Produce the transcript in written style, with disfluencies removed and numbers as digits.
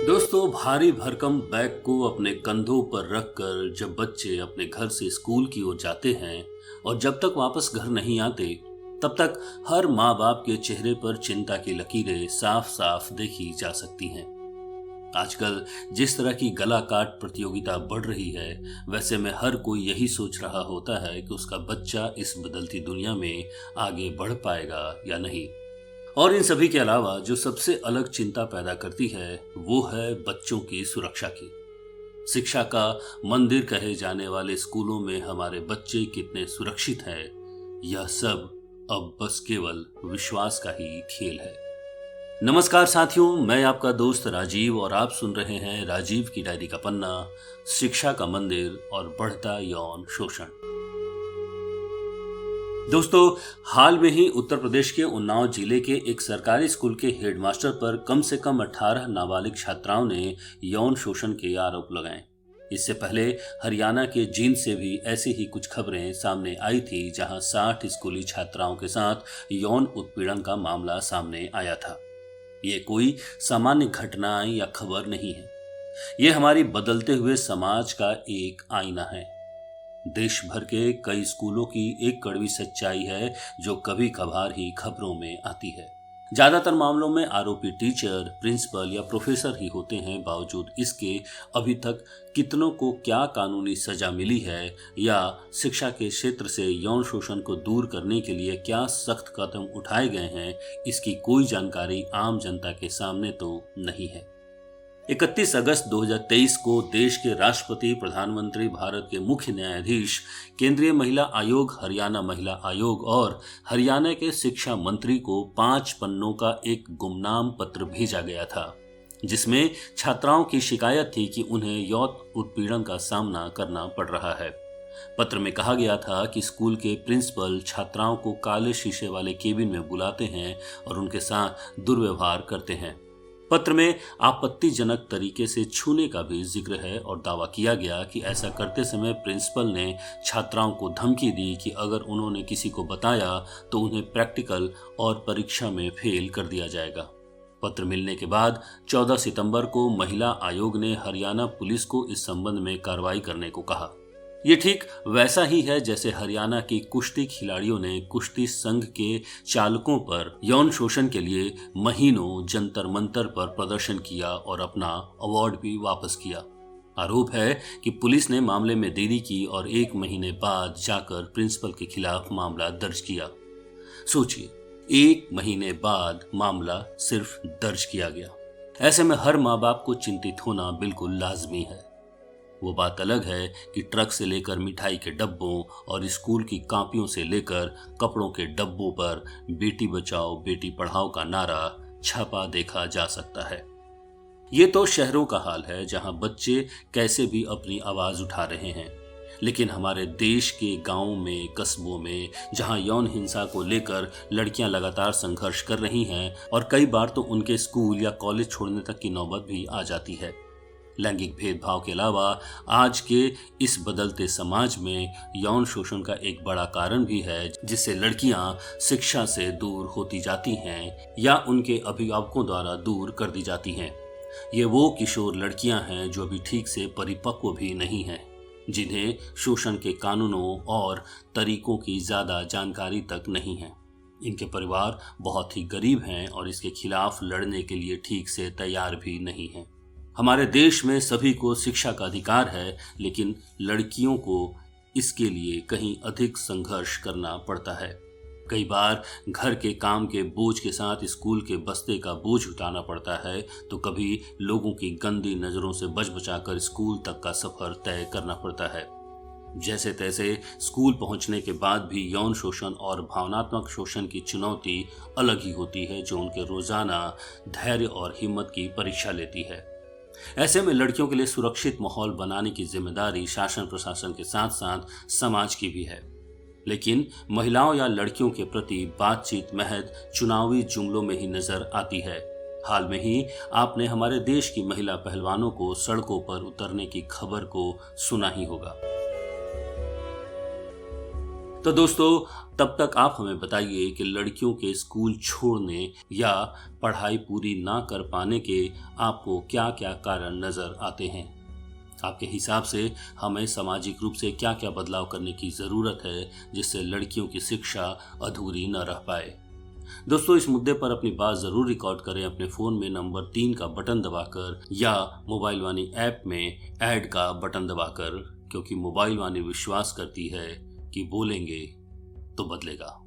दोस्तों, भारी भरकम बैग को अपने कंधों पर रखकर जब बच्चे अपने घर से स्कूल की ओर जाते हैं और जब तक वापस घर नहीं आते, तब तक हर माँ बाप के चेहरे पर चिंता की लकीरें साफ साफ देखी जा सकती हैं। आजकल जिस तरह की गला काट प्रतियोगिता बढ़ रही है, वैसे में हर कोई यही सोच रहा होता है कि उसका बच्चा इस बदलती दुनिया में आगे बढ़ पाएगा या नहीं। और इन सभी के अलावा जो सबसे अलग चिंता पैदा करती है वो है बच्चों की सुरक्षा की। शिक्षा का मंदिर कहे जाने वाले स्कूलों में हमारे बच्चे कितने सुरक्षित हैं, यह सब अब बस केवल विश्वास का ही खेल है। नमस्कार साथियों, मैं आपका दोस्त राजीव और आप सुन रहे हैं राजीव की डायरी का पन्ना, शिक्षा का मंदिर और बढ़ता यौन शोषण। दोस्तों, हाल में ही उत्तर प्रदेश के उन्नाव जिले के एक सरकारी स्कूल के हेडमास्टर पर कम से कम 18 नाबालिग छात्राओं ने यौन शोषण के आरोप लगाए। इससे पहले हरियाणा के जींद से भी ऐसी ही कुछ खबरें सामने आई थी, जहां 60 स्कूली छात्राओं के साथ यौन उत्पीड़न का मामला सामने आया था। ये कोई सामान्य घटना या खबर नहीं है, ये हमारी बदलते हुए समाज का एक आईना है। देश भर के कई स्कूलों की एक कड़वी सच्चाई है जो कभी कभार ही खबरों में आती है। ज्यादातर मामलों में आरोपी टीचर, प्रिंसिपल या प्रोफेसर ही होते हैं। बावजूद इसके अभी तक कितनों को क्या कानूनी सजा मिली है या शिक्षा के क्षेत्र से यौन शोषण को दूर करने के लिए क्या सख्त कदम उठाए गए हैं, इसकी कोई जानकारी आम जनता के सामने तो नहीं है। 31 अगस्त 2023 को देश के राष्ट्रपति, प्रधानमंत्री, भारत के मुख्य न्यायाधीश, केंद्रीय महिला आयोग, हरियाणा महिला आयोग और हरियाणा के शिक्षा मंत्री को 5 पन्नों का एक गुमनाम पत्र भेजा गया था, जिसमें छात्राओं की शिकायत थी कि उन्हें यौन उत्पीड़न का सामना करना पड़ रहा है। पत्र में कहा गया था कि स्कूल के प्रिंसिपल छात्राओं को काले शीशे वाले केबिन में बुलाते हैं और उनके साथ दुर्व्यवहार करते हैं। पत्र में आपत्तिजनक तरीके से छूने का भी जिक्र है और दावा किया गया कि ऐसा करते समय प्रिंसिपल ने छात्राओं को धमकी दी कि अगर उन्होंने किसी को बताया तो उन्हें प्रैक्टिकल और परीक्षा में फेल कर दिया जाएगा। पत्र मिलने के बाद 14 सितंबर को महिला आयोग ने हरियाणा पुलिस को इस संबंध में कार्रवाई करने को कहा। ये ठीक वैसा ही है जैसे हरियाणा की कुश्ती खिलाड़ियों ने कुश्ती संघ के चालकों पर यौन शोषण के लिए महीनों जंतर मंतर पर प्रदर्शन किया और अपना अवार्ड भी वापस किया। आरोप है कि पुलिस ने मामले में देरी की और 1 महीने बाद जाकर प्रिंसिपल के खिलाफ मामला दर्ज किया। सोचिए, 1 महीने बाद मामला सिर्फ दर्ज किया गया। ऐसे में हर माँ बाप को चिंतित होना बिल्कुल लाजमी है। वो बात अलग है कि ट्रक से लेकर मिठाई के डब्बों और स्कूल की कॉपियों से लेकर कपड़ों के डब्बों पर बेटी बचाओ बेटी पढ़ाओ का नारा छपा देखा जा सकता है। ये तो शहरों का हाल है, जहां बच्चे कैसे भी अपनी आवाज उठा रहे हैं। लेकिन हमारे देश के गांवों में, कस्बों में, जहां यौन हिंसा को लेकर लड़कियां लगातार संघर्ष कर रही हैं और कई बार तो उनके स्कूल या कॉलेज छोड़ने तक की नौबत भी आ जाती है। लैंगिक भेदभाव के अलावा आज के इस बदलते समाज में यौन शोषण का एक बड़ा कारण भी है, जिससे लड़कियां शिक्षा से दूर होती जाती हैं या उनके अभिभावकों द्वारा दूर कर दी जाती हैं। ये वो किशोर लड़कियां हैं जो अभी ठीक से परिपक्व भी नहीं हैं, जिन्हें शोषण के कानूनों और तरीकों की ज्यादा जानकारी तक नहीं है। इनके परिवार बहुत ही गरीब हैं और इसके खिलाफ लड़ने के लिए ठीक से तैयार भी नहीं हैं। हमारे देश में सभी को शिक्षा का अधिकार है, लेकिन लड़कियों को इसके लिए कहीं अधिक संघर्ष करना पड़ता है। कई बार घर के काम के बोझ के साथ स्कूल के बस्ते का बोझ उठाना पड़ता है, तो कभी लोगों की गंदी नज़रों से बच बचाकर स्कूल तक का सफ़र तय करना पड़ता है। जैसे तैसे स्कूल पहुंचने के बाद भी यौन शोषण और भावनात्मक शोषण की चुनौती अलग ही होती है, जो उनके रोज़ाना धैर्य और हिम्मत की परीक्षा लेती है। ऐसे में लड़कियों के लिए सुरक्षित माहौल बनाने की जिम्मेदारी शासन प्रशासन के साथ साथ समाज की भी है। लेकिन महिलाओं या लड़कियों के प्रति बातचीत महज चुनावी जुमलों में ही नजर आती है। हाल में ही आपने हमारे देश की महिला पहलवानों को सड़कों पर उतरने की खबर को सुना ही होगा। तो दोस्तों, तब तक आप हमें बताइए कि लड़कियों के स्कूल छोड़ने या पढ़ाई पूरी ना कर पाने के आपको क्या क्या कारण नजर आते हैं। आपके हिसाब से हमें सामाजिक रूप से क्या क्या बदलाव करने की जरूरत है जिससे लड़कियों की शिक्षा अधूरी न रह पाए। दोस्तों, इस मुद्दे पर अपनी बात जरूर रिकॉर्ड करें अपने फोन में नंबर 3 का बटन दबाकर या मोबाइल वाणी ऐप में ऐड का बटन दबाकर, क्योंकि मोबाइल वाणी विश्वास करती है कि बोलेंगे तो बदलेगा।